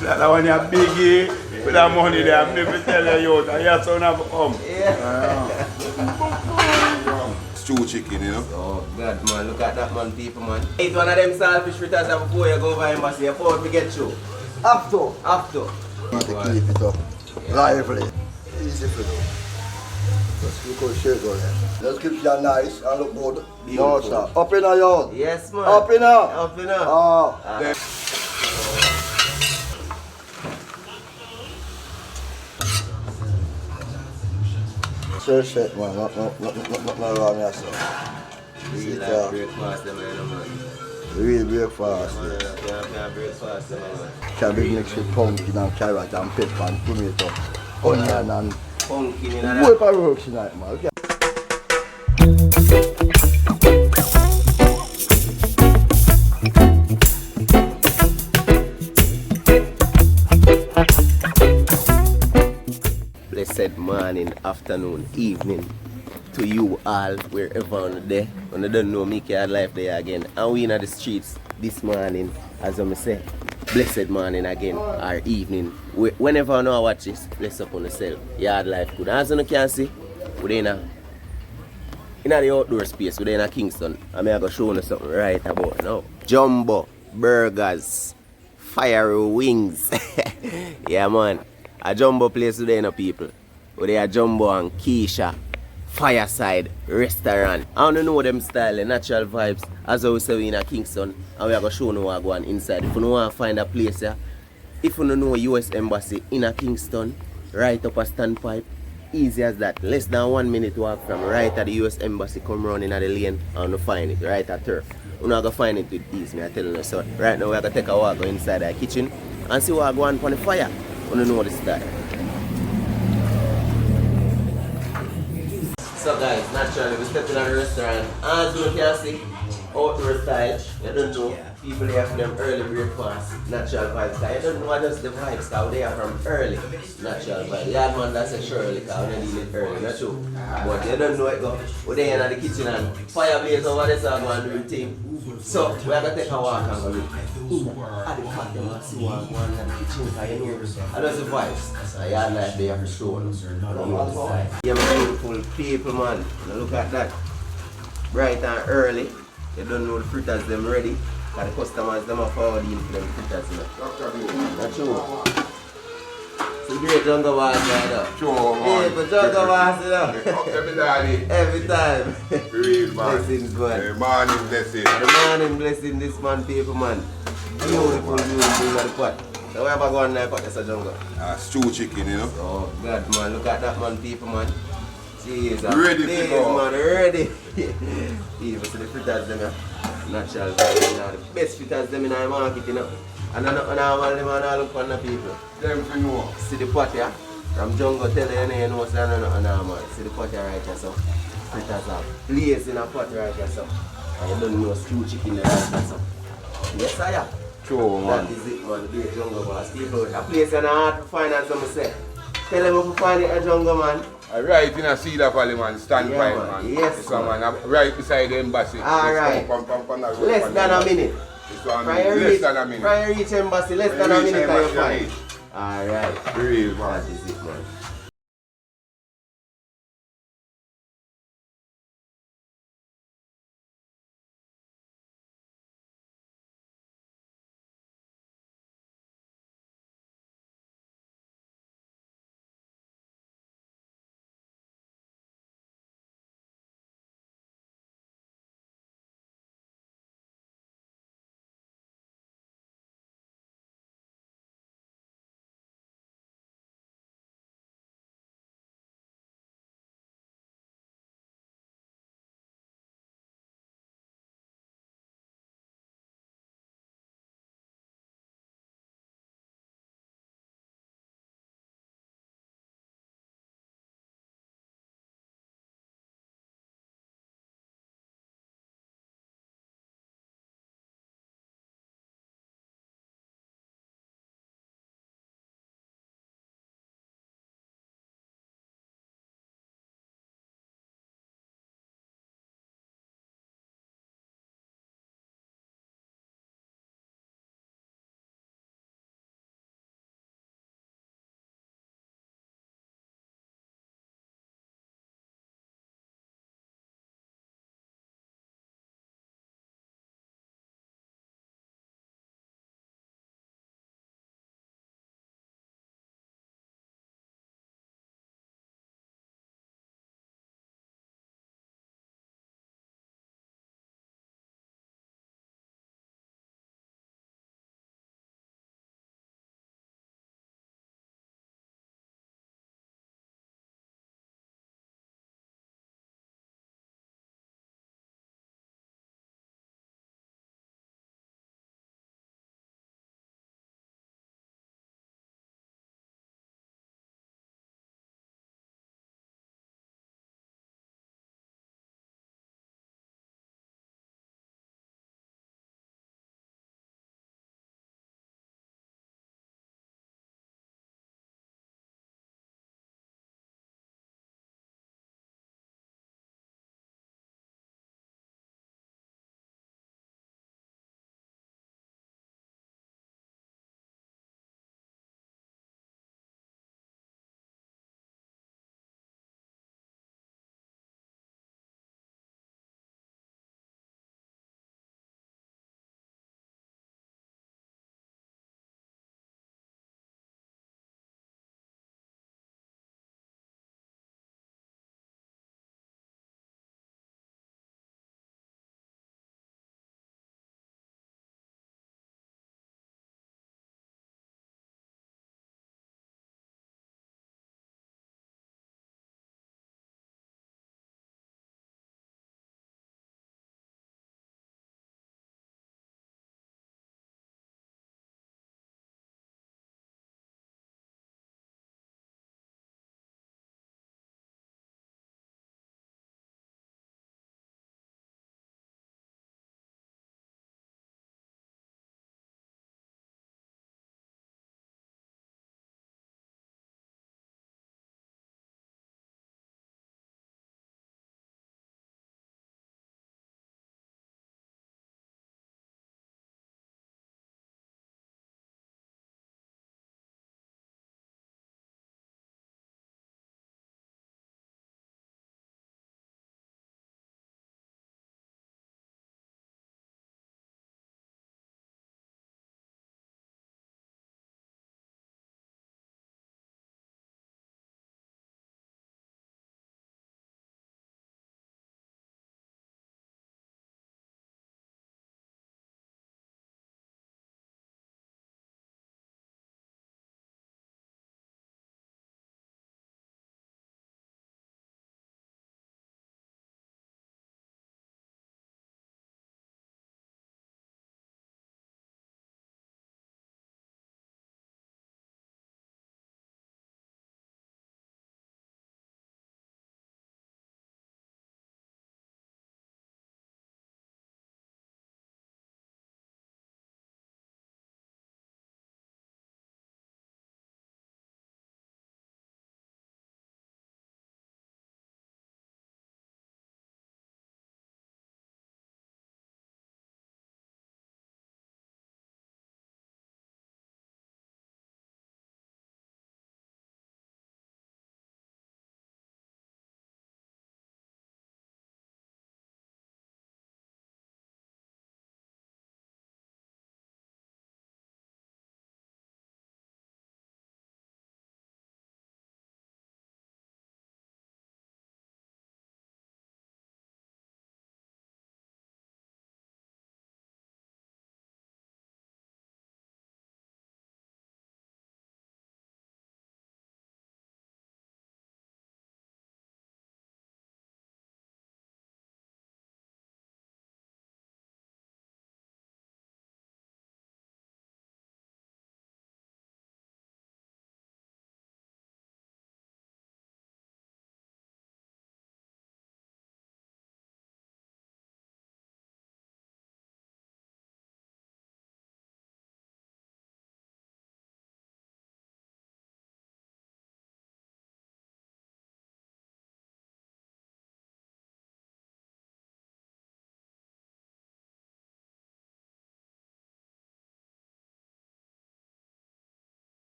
That one you biggie with that money there. I'm never tell you out. And your son have come. Yeah. Stew chicken, you know. Oh God, man, look at that, man, people, man. Eat one of them saltfish fritters before you go over embassy. You afford to get through. After. After. You want to keep it up. Lively. Easy for you. Just look how shake on there. Let's keep you nice and look good. No, sir. Up in a yard. Yes, man. Up in a. Up in a. Ah. Sure shit, man. Not wrong here, sir. Real like breakfast, man. Real breakfast, yes. Yeah, breakfast, man. Cabbage mixed with pumpkin and carrot and pepper and tomato, onion and pumpkin in that. what I work tonight, man. Okay. Blessed morning, afternoon, evening to you all, wherever on the day. When you don't know me, can life there again. And we in the streets this morning, as I say, blessed morning again, or evening. Whenever you know I watch this, bless up on yourself. Yard life good. As you can see, we're in the outdoor space, we're in Kingston. I'm going to show you something right about now. Jumbo burgers, fire wings. Yeah, man. A jumbo place today, you know, people. Where they are Jumbo and Keisha Fireside Restaurant. I don't know them style, the natural vibes. As I say, we in Kingston, and we are going to show you what go on inside. If you want to find a place here, if you don't know US Embassy in Kingston, right up a standpipe, easy as that. Less than 1 minute walk from right at the US Embassy, come round in the lane and you find it, right at turf. You're not going to find it with ease, I'm telling you. So right now, we are going to take a walk inside the kitchen and see what go on the fire. You don't know the style. So guys, naturally we stepped in the restaurant. As you can see, outdoor style. You don't know, people here for them early breakfast, natural vibes. You don't know just the vibes, because they are from early, natural vibes. Yeah, man, that's a surely, because we don't need it early, not true. But you don't know it go. We're there in the kitchen and fire blaze over there, so I'm going to do the thing. So, we are going to take a walk and go look at the cat, them and see what going on in the kitchen, because you know, and that's the vibes. So, yeah, like they have to show us. Yeah, my beautiful people, man. Now look at that. Bright and early. You don't know the fritters them ready. Because the customers them are forward in for them fritters. That's true. It's a great jungle wash right now. Sure, man. Yeah, but jungle wash, you know. Every day. Every time. Real, man. Blessings, man. Morning blessing. The morning blessing this man, people, man. Beautiful, beautiful in the pot. So where am I going now, pot? That's a jungle. Stew chicken, you know. Oh, God, man. Look at that, man, people, man. Jesus. Ready to go. Man, ready. People, see the fritters, them, yeah. Natural vibes, you know. The best fritters, them in the market, you know. And I don't look for the people. Them to know. See the pot, yeah? From jungle, tell you, you know, so man. See the pot, yeah, right here, so. Fritters are placed in a pot, right here, so. And you don't know stew chicken, right here, so. Yes, I am. Sure, man. That is it, man. The great jungle boss. People, a place in the heart to finance, I'm say. Tell them if you find it a jungle, man. Right in a Cedar Valley, man. Stand by, man. Yes, so, man. Right beside the embassy. Alright. Less than a minute. Less than a minute. Prior reach embassy, less than a minute. Alright. Real, man. That is it, man.